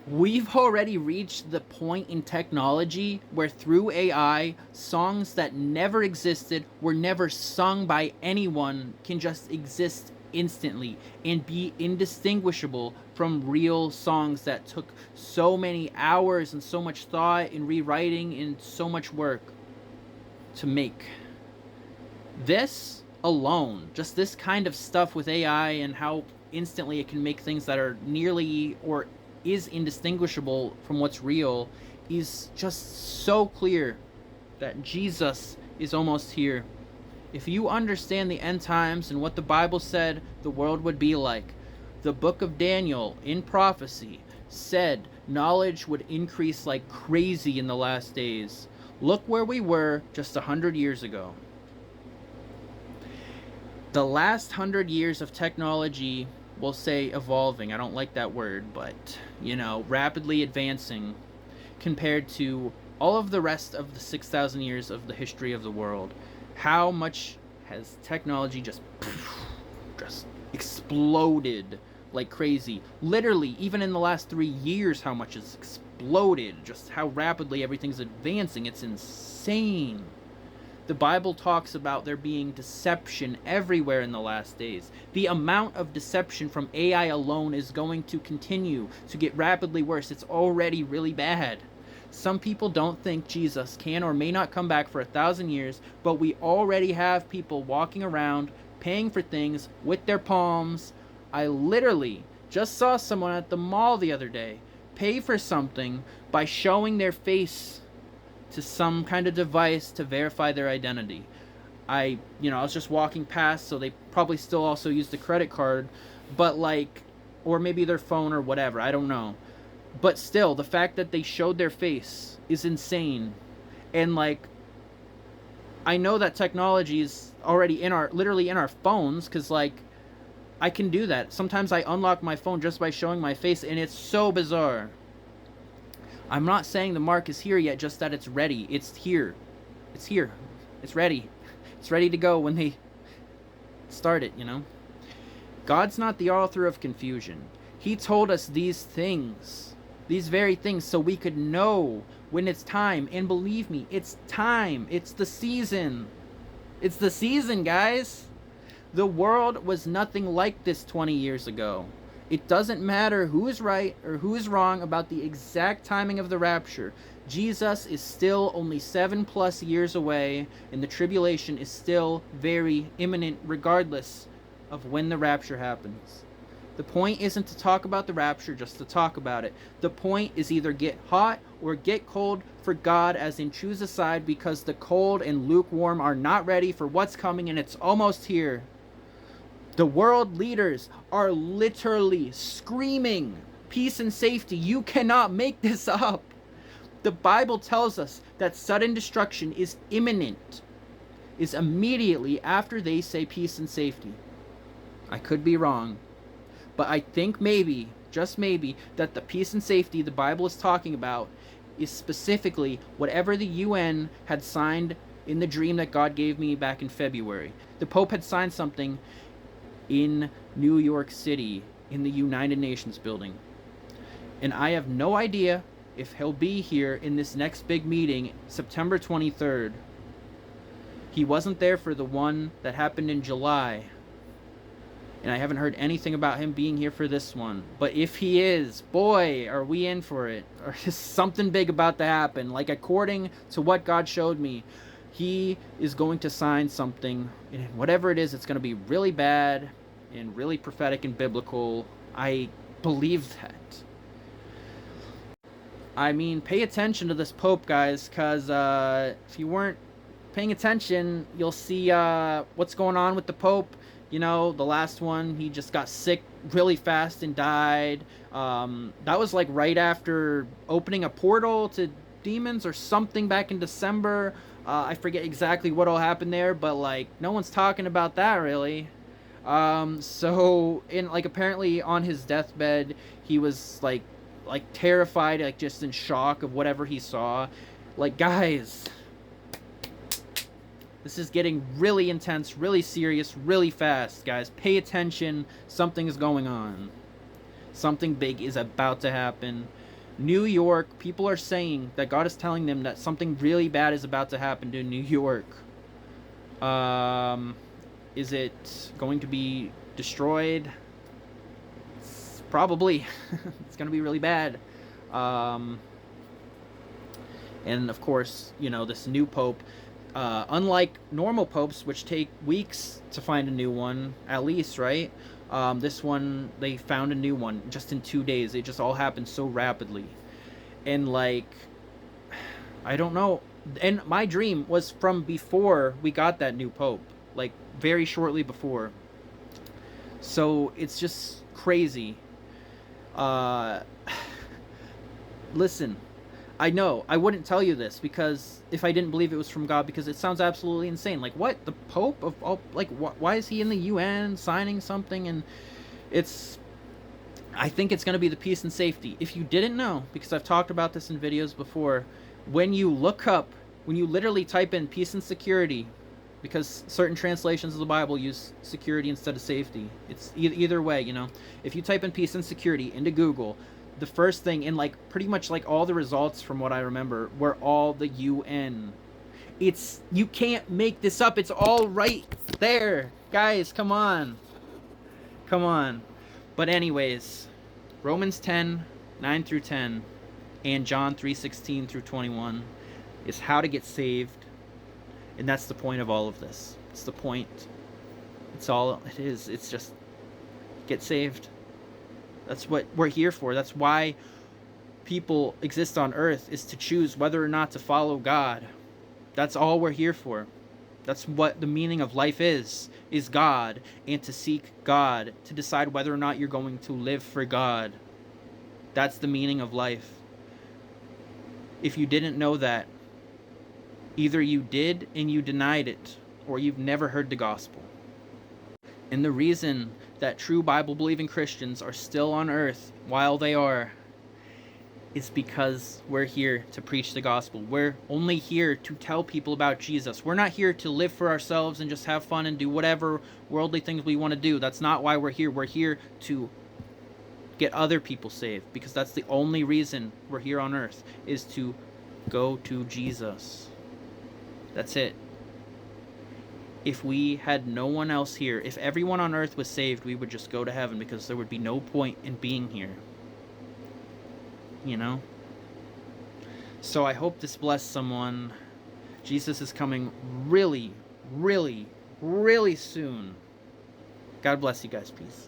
We've already reached the point in technology where through AI, songs that never existed, were never sung by anyone, can just exist instantly and be indistinguishable from real songs that took so many hours and so much thought and rewriting and so much work to make. This alone, just this kind of stuff with AI and how instantly it can make things that are nearly or is indistinguishable from what's real, is just so clear that Jesus is almost here. If you understand the end times and what the Bible said the world would be like, the book of Daniel in prophecy said knowledge would increase like crazy in the last days. Look where we were just 100 years ago. The last 100 years of technology, we'll say evolving, I don't like that word, but rapidly advancing compared to all of the rest of the 6,000 years of the history of the world. How much has technology just exploded like crazy? Literally, even in the last 3 years, how much has exploded, just how rapidly everything's advancing. It's insane. The Bible talks about there being deception everywhere in the last days. The amount of deception from AI alone is going to continue to get rapidly worse. It's already really bad. Some people don't think Jesus can or may not come back for 1,000 years, but we already have people walking around paying for things with their palms. I literally just saw someone at the mall the other day pay for something by showing their face to some kind of device to verify their identity. I was just walking past, so they probably still also use the credit card, but or maybe their phone or whatever, I don't know. But still, the fact that they showed their face is insane. And I know that technology is already literally in our phones, because I can do that. Sometimes I unlock my phone just by showing my face, and it's so bizarre. I'm not saying the mark is here yet, just that it's ready. It's here. It's here. It's ready. It's ready to go when they start it, God's not the author of confusion. He told us these things, these very things, so we could know when it's time. And believe me, it's time. It's the season. It's the season, guys. The world was nothing like this 20 years ago. It doesn't matter who is right or who is wrong about the exact timing of the rapture. Jesus is still only 7+ years away, and the tribulation is still very imminent regardless of when the rapture happens. The point isn't to talk about the rapture just to talk about it. The point is either get hot or get cold for God, as in choose a side, because the cold and lukewarm are not ready for what's coming, and it's almost here. The world leaders are literally screaming peace and safety. You cannot make this up. The Bible tells us that sudden destruction is imminent, is immediately after they say peace and safety. I could be wrong, but I think maybe, just maybe, that the peace and safety the Bible is talking about is specifically whatever the UN had signed in the dream that God gave me back in February. The Pope had signed something in New York City in the United Nations building. And I have no idea if he'll be here in this next big meeting, September 23rd. He wasn't there for the one that happened in July. And I haven't heard anything about him being here for this one. But if he is, boy, are we in for it. Or is something big about to happen. According to what God showed me, he is going to sign something, and whatever it is, it's going to be really bad and really prophetic and biblical. I believe that. I mean, pay attention to this Pope, guys, because if you weren't paying attention, you'll see what's going on with the Pope. The last one, he just got sick really fast and died. That was right after opening a portal to demons or something back in December. I forget exactly what all happened there, but no one's talking about that really. So apparently on his deathbed, he was terrified, just in shock of whatever he saw. Guys, this is getting really intense, really serious, really fast, guys. Pay attention. Something is going on. Something big is about to happen. New York, people are saying that God is telling them that something really bad is about to happen to New York. Is it going to be destroyed? Probably. It's going to be really bad. And of course, this new pope, unlike normal popes, which take weeks to find a new one, at least, right? This one, they found a new one just in 2 days. It just all happened so rapidly. And, I don't know. And my dream was from before we got that new pope, very shortly before. So it's just crazy. Listen, I know I wouldn't tell you this because if I didn't believe it was from God, because it sounds absolutely insane. What, the Pope of all? Why is he in the UN signing something? And I think it's going to be the peace and safety. If you didn't know, because I've talked about this in videos before, when you literally type in peace and security, because certain translations of the Bible use security instead of safety. It's either way, If you type in peace and security into Google, the first thing in pretty much all the results from what I remember were all the UN. You can't make this up. It's all right there. Guys, come on. Come on. But anyways, Romans 10, 9 through 10, and John 3:16 through 21 is how to get saved. And that's the point of all of this. It's the point. It's all it is. It's just get saved. That's what we're here for. That's why people exist on earth, is to choose whether or not to follow God. That's all we're here for. That's what the meaning of life is God, and to seek God, to decide whether or not you're going to live for God. That's the meaning of life. If you didn't know that, either you did and you denied it, or you've never heard the gospel. And the reason that true Bible-believing Christians are still on earth while they are is because we're here to preach the gospel. We're only here to tell people about Jesus. We're not here to live for ourselves and just have fun and do whatever worldly things we want to do. That's not why we're here. We're here to get other people saved, because that's the only reason we're here on earth, is to go to Jesus. That's it. If we had no one else here, if everyone on earth was saved, we would just go to heaven, because there would be no point in being here. So I hope this blessed someone. Jesus is coming really, really, really soon. God bless you guys. Peace.